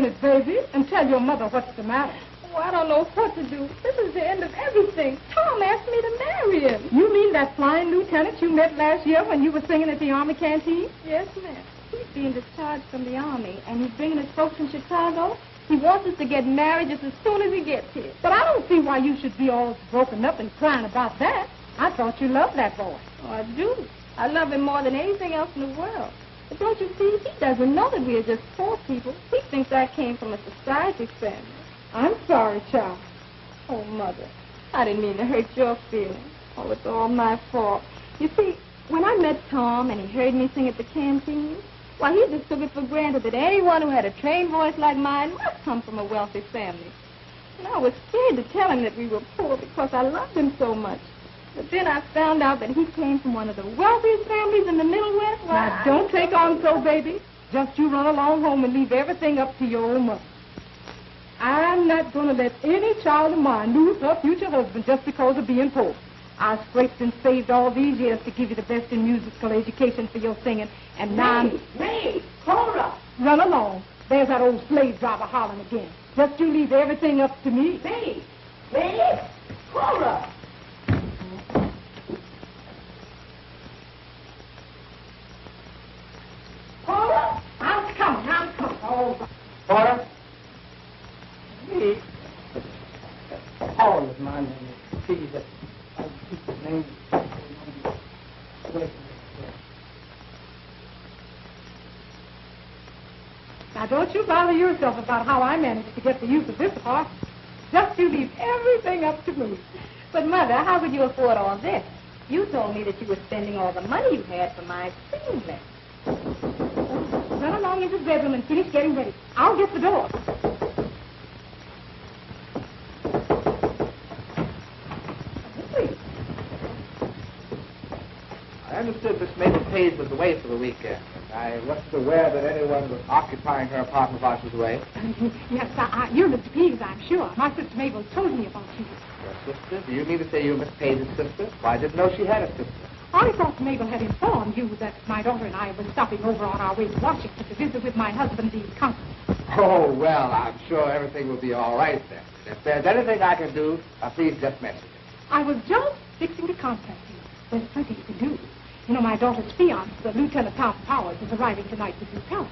minute, baby, and tell your mother what's the matter. Oh, I don't know what to do. This is the end of everything. Tom asked me to marry him. You mean that flying lieutenant you met last year when you were singing at the Army canteen? Yes, ma'am. He's being discharged from the Army, and he's bringing his folks from Chicago. He wants us to get married just as soon as he gets here. But I don't see why you should be all broken up and crying about that. I thought you loved that boy. Oh, I do. I love him more than anything else in the world. But don't you see, he doesn't know that we are just poor people. He thinks I came from a society family. I'm sorry, child. Oh, Mother, I didn't mean to hurt your feelings. Oh, it's all my fault. You see, when I met Tom and he heard me sing at the canteen, why, he just took it for granted that anyone who had a trained voice like mine must come from a wealthy family. And I was scared to tell him that we were poor because I loved him so much. But then I found out that he came from one of the wealthiest families in the Middle West. Now, don't take on so, baby. Just you run along home and leave everything up to your own mother. I'm not going to let any child of mine lose her future husband just because of being poor. I scraped and saved all these years to give you the best in musical education for your singing, and now May, Cora! Run along. There's that old slave driver hollering again. Just you leave everything up to me. May, Cora! Cora! I'm coming. Oh, Cora? Me? Paul is my name. Please, I'll keep his name. now don't you bother yourself about how I managed to get the use of this apartment. Just you leave everything up to me. But, Mother, how could you afford all this? You told me that you were spending all the money you had for my singing lesson. Run along into the bedroom and finish getting ready. I'll get the door. I understood Miss Mabel Page was away for the weekend. I wasn't aware that anyone was occupying her apartment while she was away. Yes, you're Mr. Pease, I'm sure. My sister Mabel told me about you. Your sister? Do you mean to say you're Miss Page's sister? Well, I didn't know she had a sister. I thought Mabel had informed you that my daughter and I were stopping over on our way to Washington to visit with my husband, the consul. Oh, well, I'm sure everything will be all right then. If there's anything I can do, please just mention it. I was just fixing to contact you. There's plenty you can do. You know, my daughter's fiance, Lieutenant Tom Powers, is arriving tonight with his cousin.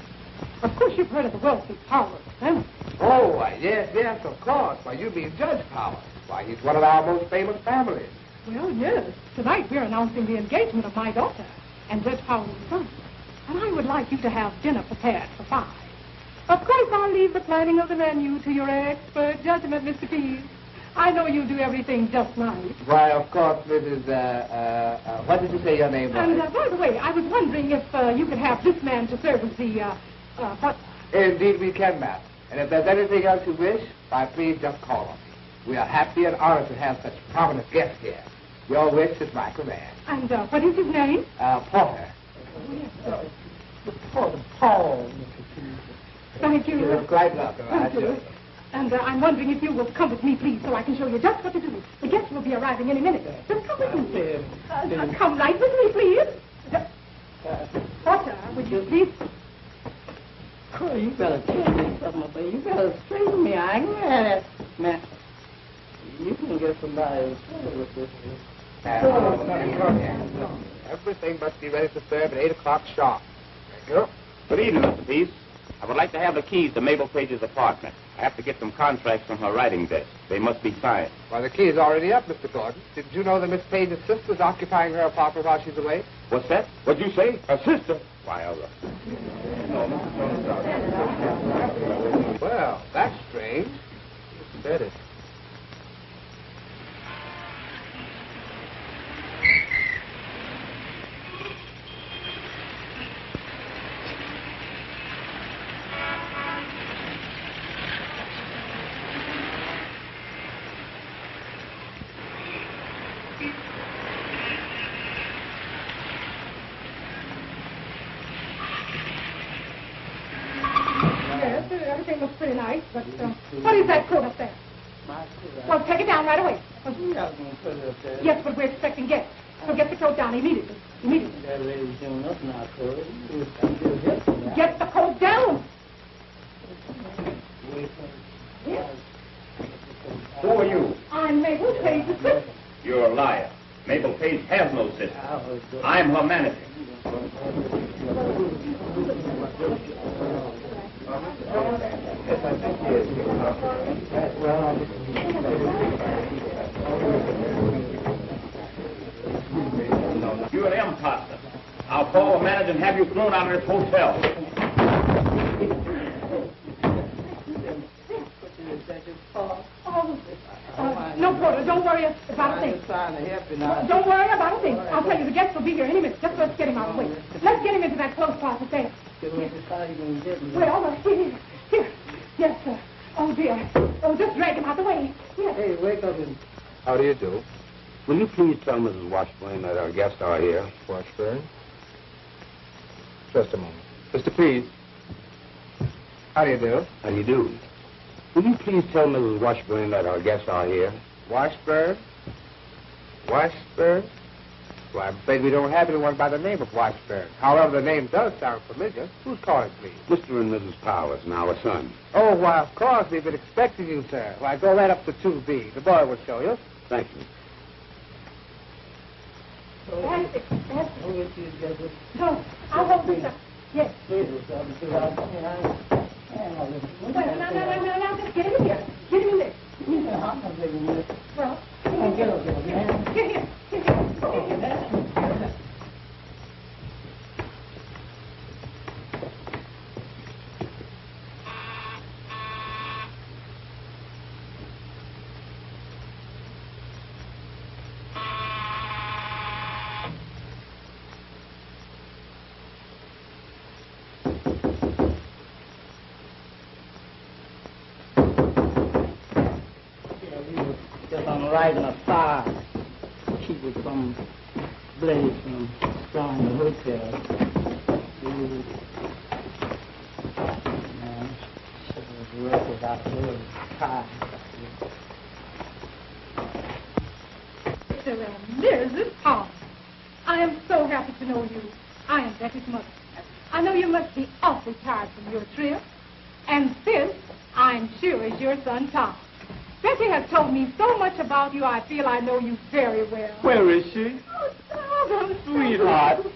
Of course, you've heard of the wealthy Powers, haven't you? Oh, yes, of course. Why, you mean Judge Powers. Why, he's one of our most famous families. Well, yes. Tonight we're announcing the engagement of my daughter and Judge Powers' son. And I would like you to have dinner prepared for 5. Of course, I'll leave the planning of the menu to your expert judgment, Mr. Pease. I know you do everything just right. Why, of course, Mrs. What did you say your name was? And, by the way, I was wondering if you could have this man to serve as the, what? Indeed we can, ma'am. And if there's anything else you wish, why, please just call on me. We are happy and honored to have such prominent guests here. Your wish is my command. And what is his name? Porter. Porter. Paul, Mr. Pease. Thank you. You're quite welcome. Thank you. And I'm wondering if you will come with me, please, so I can show you just what to do. The guests will be arriving any minute. Just come with me. Come right with me, please. Porter, would you please? Oh, you better tell me something, baby. You better straighten me. I ain't mad at man. You can get somebody to play with this. Everything must be ready to serve at 8 o'clock sharp. Thank you. Good evening, Mr. Pease. I would like to have the keys to Mabel Page's apartment. I have to get some contracts from her writing desk. They must be signed. Well, the key is already up, Mr. Gordon. Didn't you know that Miss Page's sister is occupying her apartment while she's away? What's that? What'd you say? Her sister? Why, Well, that's strange. Who said it? Everything looks pretty nice, but what is that coat up there? My coat. Well, take it down right away. You're not going to put it up there. Yes, but we're expecting guests. So get the coat down immediately. That lady's doing nothing, I could. Get the coat down. Yes. Who are you? I'm Mabel Page's sister. You're a liar. Mabel Page has no sister. I'm her manager. You're an imposter. I'll call the manager and have you thrown out of this hotel. No, Porter, don't worry about a thing. Don't worry about a thing. I'll tell you, the guest will be here any minute. Just let's get him out of the way. Let's get him into that clothes closet there. Well, here. Yes, sir. Oh, dear. Oh, just drag him out of the way. Yes. Hey, wake up and... How do you do? Will you please tell Mrs. Washburn that our guests are here? Washburn? Just a moment. Mr. Pease. How do you do? How do you do? Will you please tell Mrs. Washburn that our guests are here? Washburn? Washburn? Well, I'm afraid we don't have anyone by the name of Washburn. However, the name does sound familiar. Who's calling, please? Mr. and Mrs. Powers and our son. Oh, why, of course. We've been expecting you, sir. Why, go right up to 2B. The boy will show you. Thank you. That's it. No, I'll hold this up. Yes. Well, now, just get him in here. Get him in there. Well, get here. Lighting a fire to keep it from blaze from destroying the hotel. The rest is out there. Fire. Mr. and Mrs. Powers, I am so happy to know you. I am Becky's mother. I know you must be awfully tired from your trip. And this, I'm sure, is your son, Tom. Becky has told me so much about you, I feel I know you very well. Where is she? Oh, Sweetheart.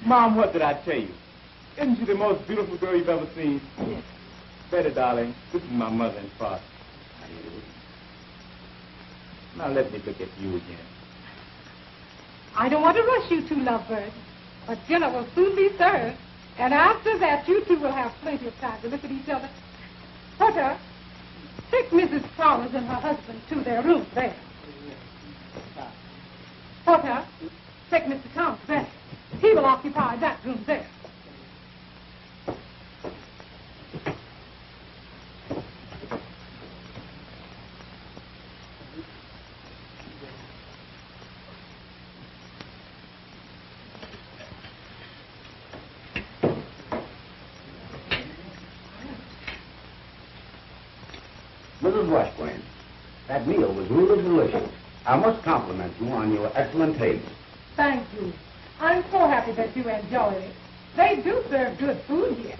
Mom, what did I tell you? Isn't she the most beautiful girl you've ever seen? Yes. Betty, darling, this is my mother and father. How do you do? Now let me look at you again. I don't want to rush you two lovebirds, but dinner will soon be served. And after that, you two will have plenty of time to look at each other. Porter, take Mrs. Powers and her husband to their room there. Porter, take Mr. Tom's bed. He will occupy that room there. Mrs. Washburn, that meal was really delicious. I must compliment you on your excellent taste. Thank you. I'm so happy that you enjoyed it. They do serve good food here.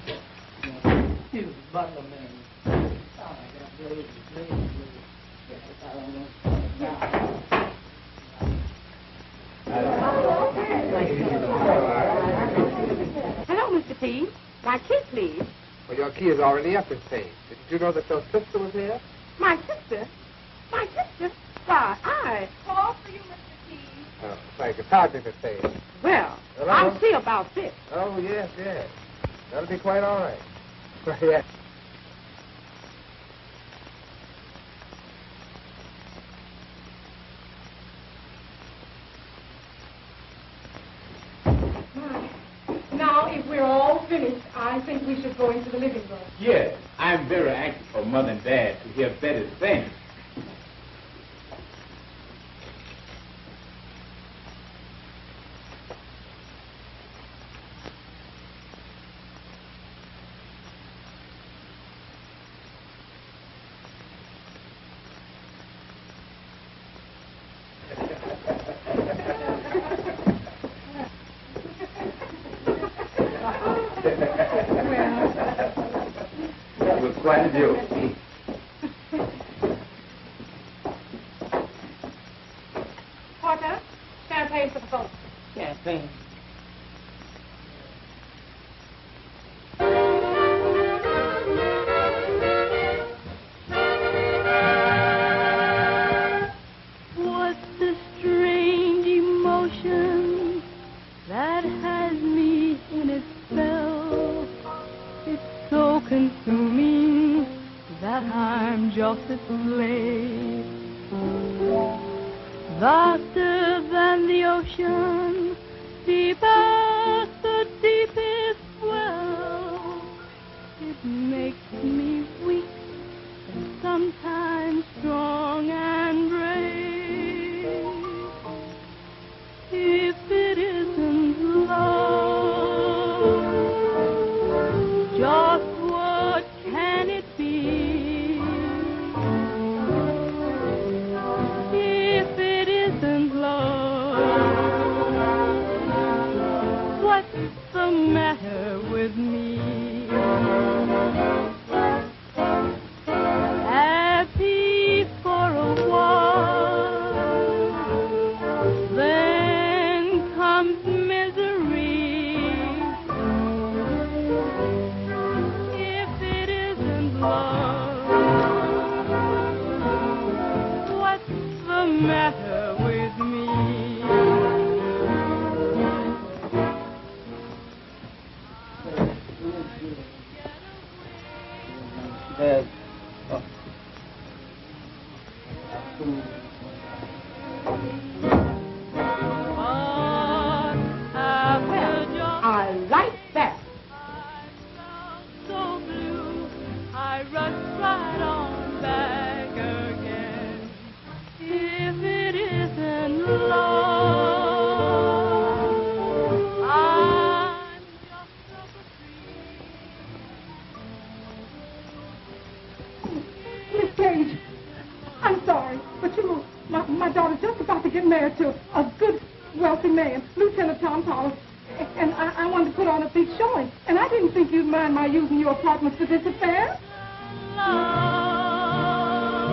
He was a butler man. Oh, I got blaze. I don't know. Hello, Mr. P. My key, please. Well, your key is already up in Page. Didn't you know that your sister was here? My sister? My sister? Why, I... Call for you, Mr. P. Oh, thank you. Pardon me, Miss Page. Well, Hello? I'll see about this. Oh, yes. That'll be quite all right. Yes. Now, if we're all finished, I think we should go into the living room. Yes, I'm very anxious for Mother and Dad to hear Betty's sing. That was quite a joke. champagne for the folks. Champagne. What's the strange emotion that has me in its spell? It's so consuming that I'm just its slave. Vaster than the ocean, deep as the deepest well. It makes me weak and sometimes strong and brave. If it isn't love, just what can it be? If it isn't love, what's the matter with me? Happy for a while, then comes misery. If it isn't love, what's the matter with me? Dad. I like that. I felt so blue, I rushed right on back again. If it isn't love, I'm just up a tree. Miss Page, I'm sorry, but you know, my daughter's just about to get married to a good, wealthy man, Lieutenant Tom Powers. And I wanted to put on a big showing. And I didn't think you'd mind my using your apartment for this affair. Love,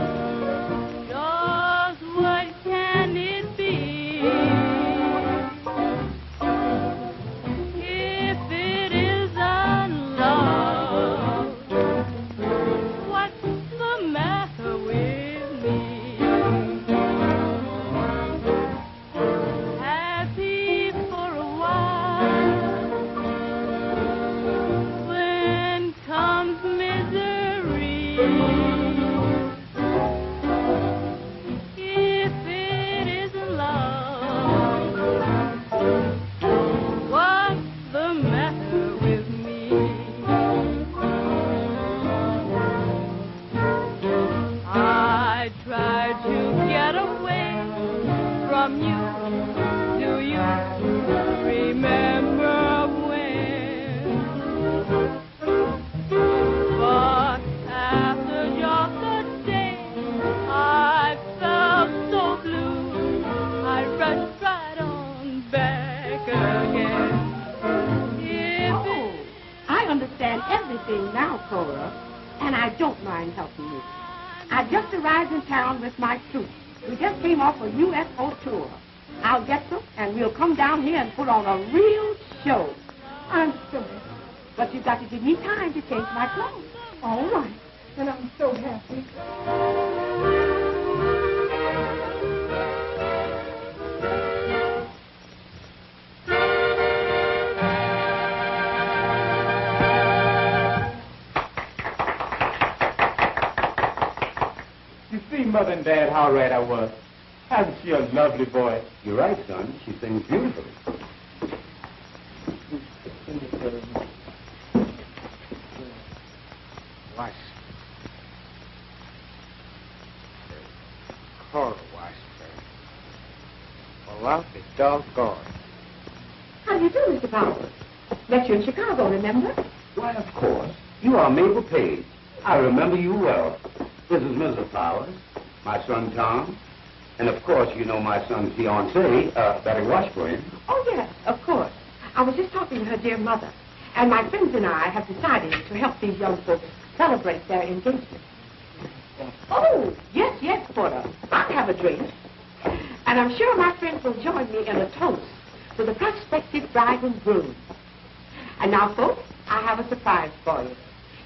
just what can it be? If it isn't love, what's the matter with me? Happy for a while, then comes misery. If it isn't love, what's the matter with me? I tried to get away from you. Do you remember when? But after just a day, I felt so blue, I rushed right on back again. If Oh, I understand everything now, Cora, and I don't mind helping you. I just arrived in town with my troops. We just came off a UFO tour. I'll get them, and we'll come down here and put on a real show. I'm sorry. But you've got to give me time to change my clothes. All right. And I'm so happy. You see, Mother and Dad, how right I was. Hasn't she a lovely voice? You're right, son. She sings beautifully. Washington. Cora Washington. Well, I'll be doggone. How do you do, Mr. Powers? Met you in Chicago, remember? Why, of course. You are Mabel Page. I remember you well. This is Mrs. Powers, my son Tom, and of course you know my son's fiancée, Betty Washburn. Oh, yes, of course. I was just talking to her dear mother, and my friends and I have decided to help these young folks celebrate their engagement. Oh, yes, Porter. I'll have a drink. And And I'm sure my friends will join me in a toast to the prospective bride and groom. And now, folks, I have a surprise for you.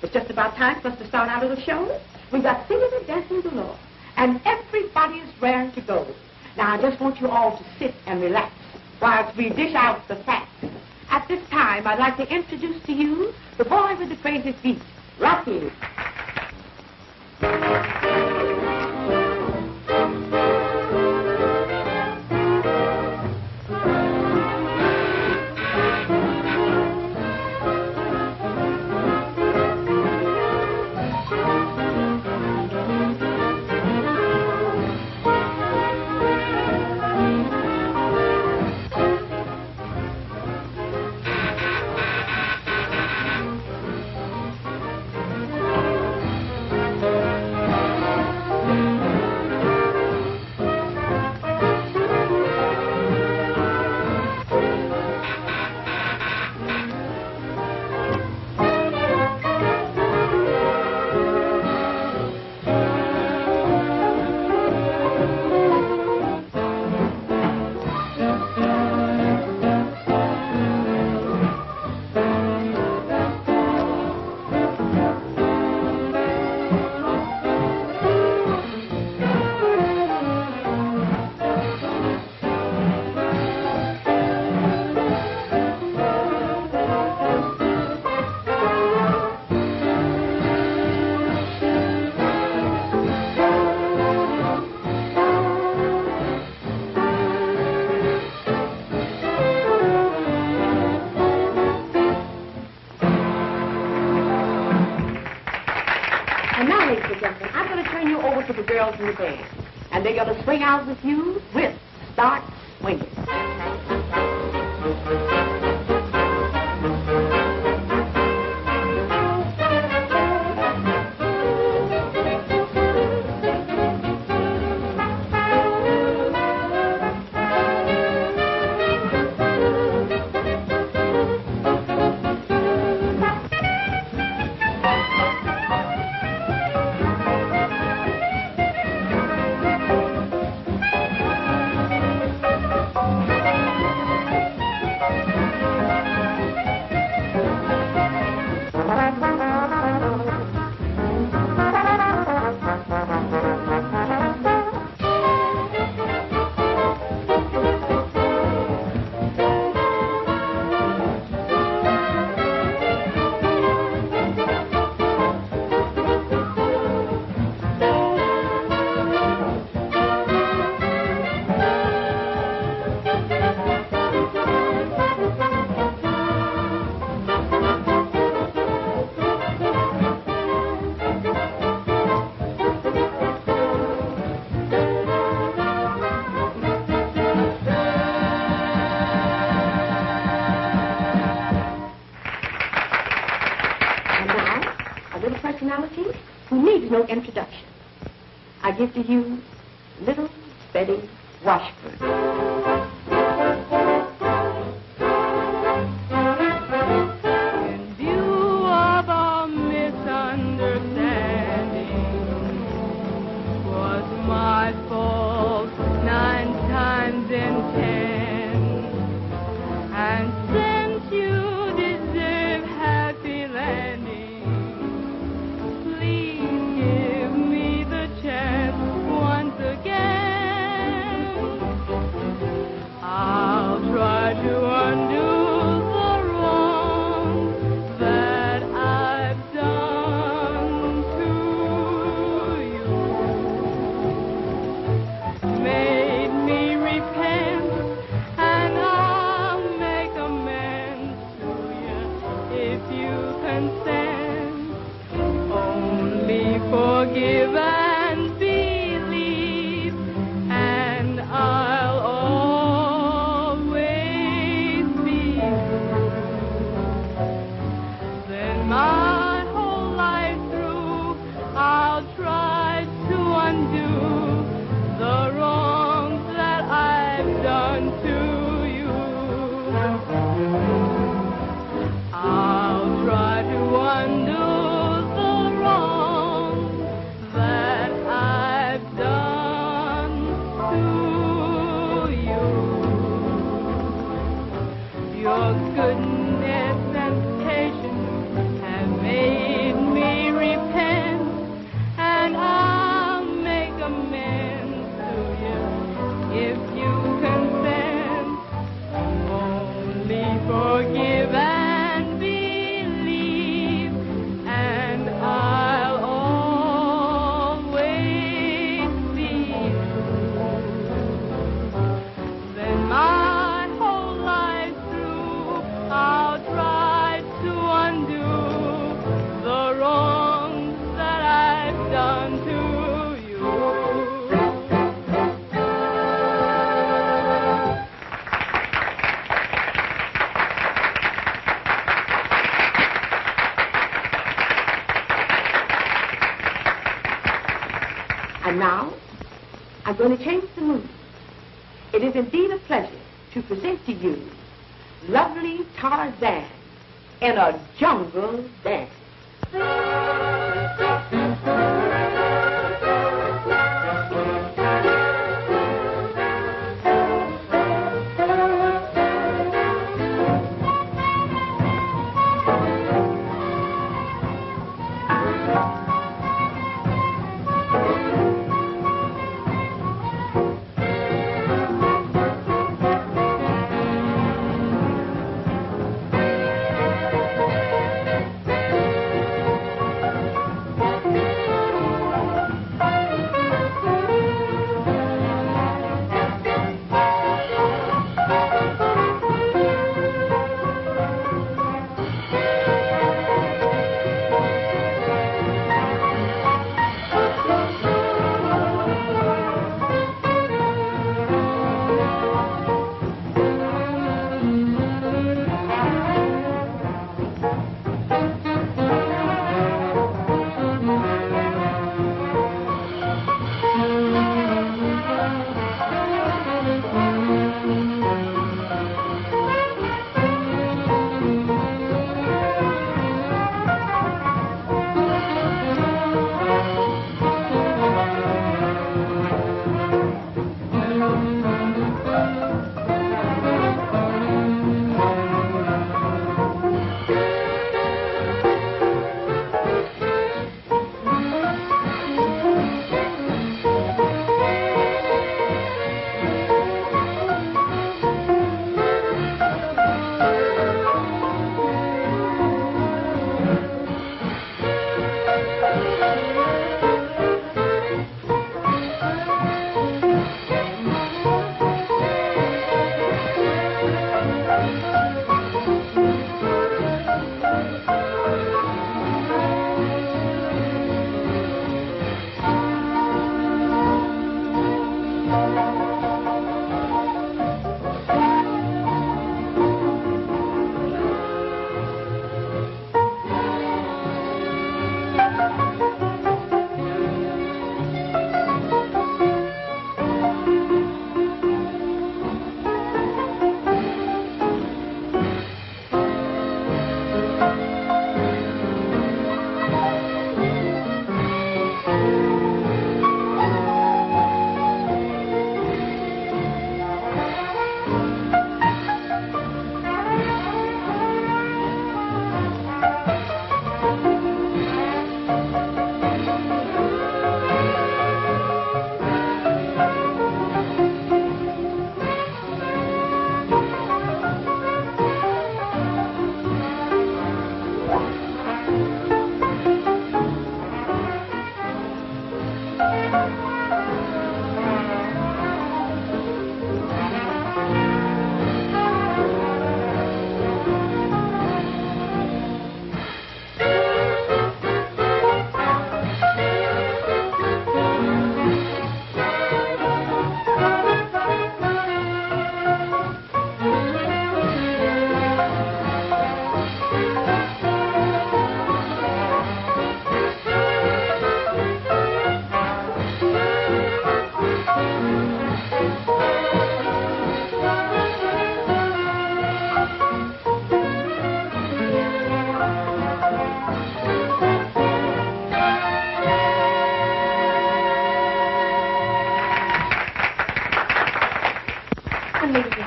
It's just about time for us to start our little show. We've got singing and dancing galore, and everybody is raring to go. Now, I just want you all to sit and relax whilst we dish out the facts. At this time, I'd like to introduce to you the boy with the crazy feet, Rocky. In the band, and they're going to swing out with you with Start Swinging. Who needs no introduction. I give to you little Betty Washburn. In view of a misunderstanding, was my fault 9 times in 10, and since you deserve happy landing, once again. going to change the mood. It is indeed a pleasure to present to you lovely Tarzan in a jungle dance.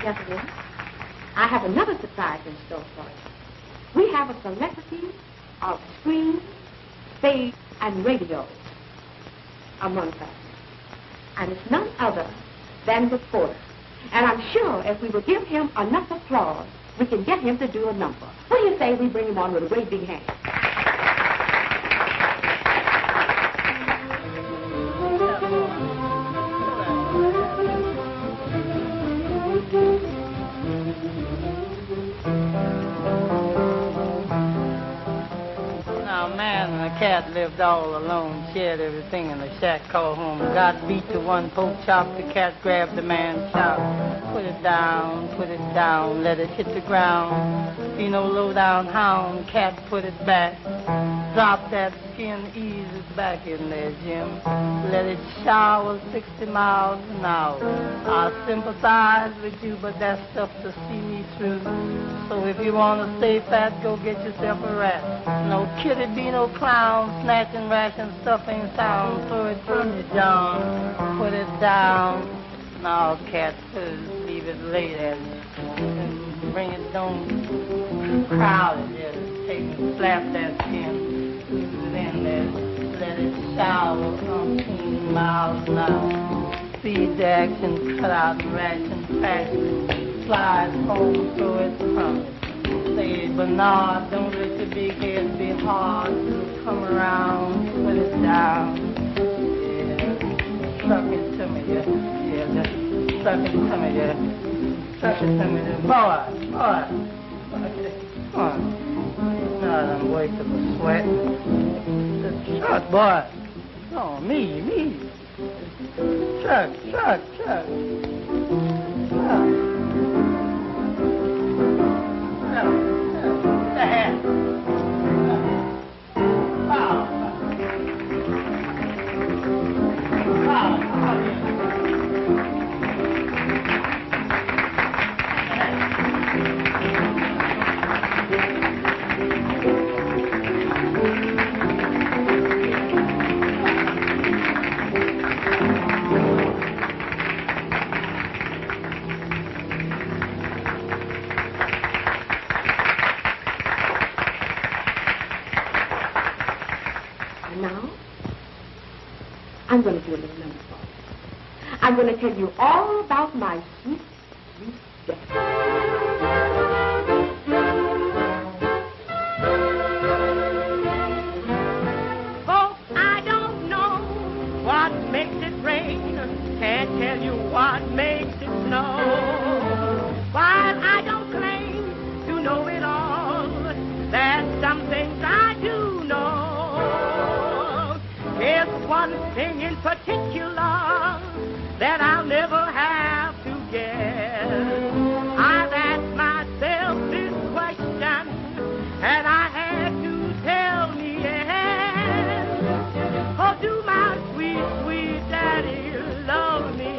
gentlemen, I have another surprise in store for you. We have a celebrity of screen, stage, and radio among us. And it's none other than the porter. And I'm sure if we would give him enough applause, we can get him to do a number. What do you say we bring him on with a great big hand? Now, a man and a cat lived all alone, shared everything in a shack called home. Got beat to one pork chop, the cat grabbed the man's chop. Put it down, let it hit the ground. Be no low-down hound, cat put it back. Drop that skin, ease it back in there, Jim. Let it shower 60 miles an hour. I sympathize with you, but that's stuff to see me through. So if you want to stay fat, go get yourself a rat. No kitty be no clown, snatching ration stuff ain't sound. Throw it from you, John. Put it down. Now, cat, leave it late and bring it down crowded. Just take and slap that skin. Squeeze it in there. Let it shower 15 miles an hour. Feed the action, cut out the ration, fashion. Slide home, throw it from it. Say, Bernard, don't let your big head be hard. Come around, put it down. Yeah, suck it to me, yeah. Just suck it to me, yeah. Suck it to me, yeah. Boy. Come on. Now I'm wasting the sweat. Chuck, boy. No, me. Chuck. The hand. I'm going to do a little number for you. I'm going to tell you all about my sweet, sweet daddy. Folks, I don't know what makes it rain. Can't tell you what makes it snow. While I don't claim to know it all, there's some things I do know. There's one thing in particular that I'll never have to guess. I've asked myself this question, and I had to tell me yes. Oh, do my sweet, sweet daddy love me?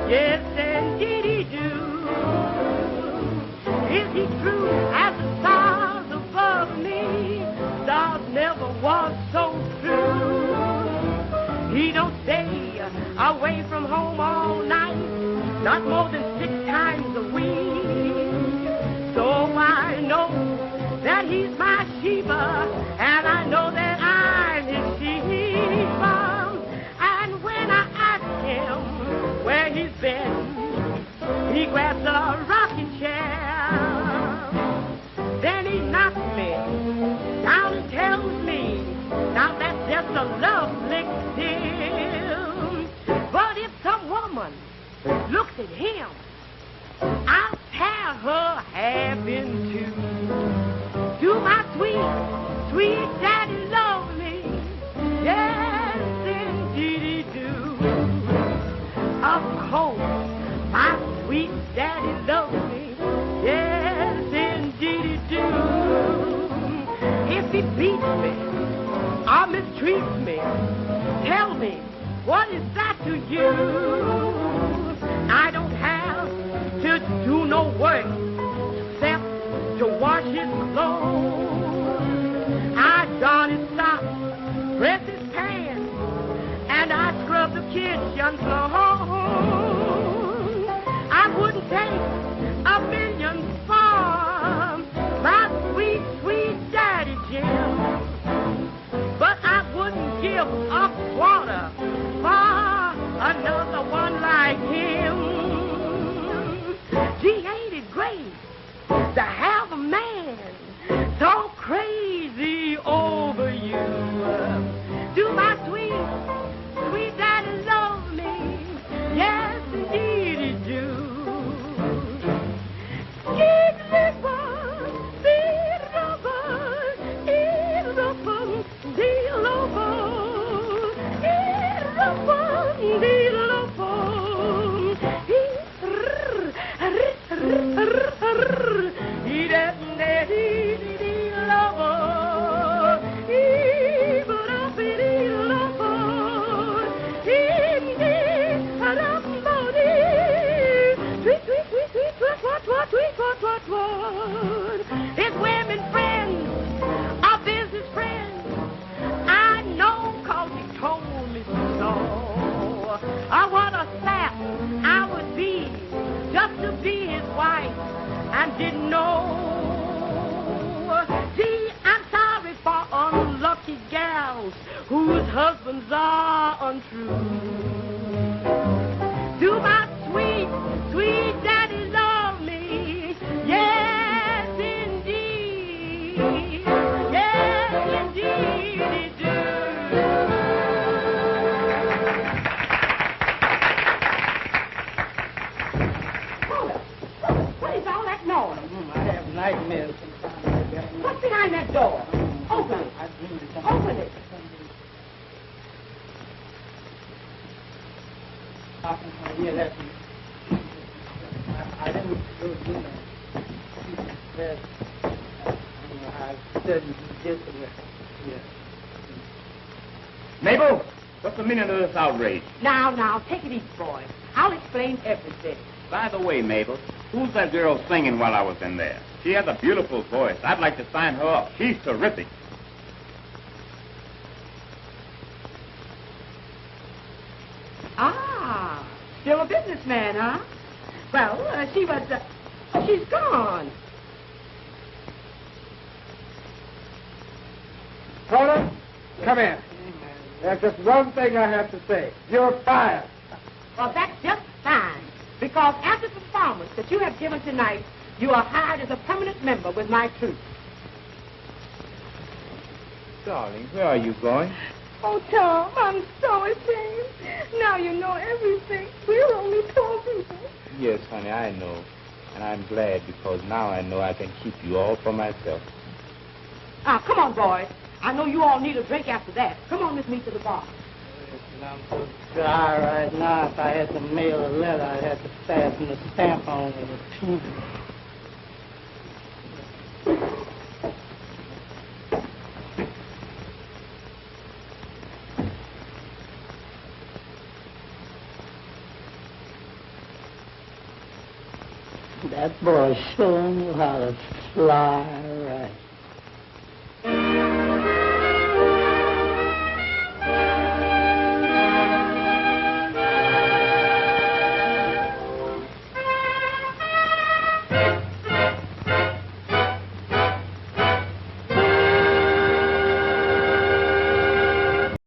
Yes, indeed he do. Is he true as the stars above me? Stars never was so true. He don't stay away from home all night, not more than 6 times a week. So I know that he's my Sheba, and I know that I'm his Sheba. And when I ask him where he's been, he grabs a rocking chair. Then he knocks me down and tells me, now that's just a love lick still. But if some woman looks at him, I'll tear her half in two. Do my sweet, sweet daddy love me? Yes, indeed he do. Of course, my sweet daddy loves me. Yes, indeed he do. If he beats me or mistreats me, tell me, what is that to you? I don't have to do no work except to wash his clothes. I darn his socks, press his pants, and I scrub the kitchen floor. I wouldn't take a million for my sweet, sweet daddy Jim, but I wouldn't give a quarter for another one like him. Gee, ain't it great to have a man so crazy over you? Do my sweet, sweet daddy love me? Yes, indeed he do. I didn't know. Gee, I'm sorry for unlucky gals whose husbands are untrue. Do my sweet, sweet daddy love me? Yes, indeed. Yes, indeed he do. What is all that noise? I have nightmares sometimes. What's behind that door? Open it. I dream of something. Open it. Yeah, that's it. I didn't go do that. I studied this and that. Yeah. Mabel, what's the meaning of this outrage? Now, take it easy, boy. I'll explain everything. By the way, Mabel, who's that girl singing while I was in there? She has a beautiful voice. I'd like to sign her up. She's terrific. Ah, still a businessman, huh? Well, she was, she's gone. Cola, come in. There's just one thing I have to say. You're fired. Well, that's just fine. Because after the performance that you have given tonight, you are hired as a permanent member with my troupe. Darling, where are you going? Oh, Tom, I'm so ashamed. Now you know everything. We're only poor people. Yes, honey, I know. And I'm glad because now I know I can keep you all for myself. Ah, come on, boys. I know you all need a drink after that. Come on with me to the bar. I'm so dry right now. If I had to mail a letter, I'd have to fasten the stamp on with a tube. That boy sure knew how to fly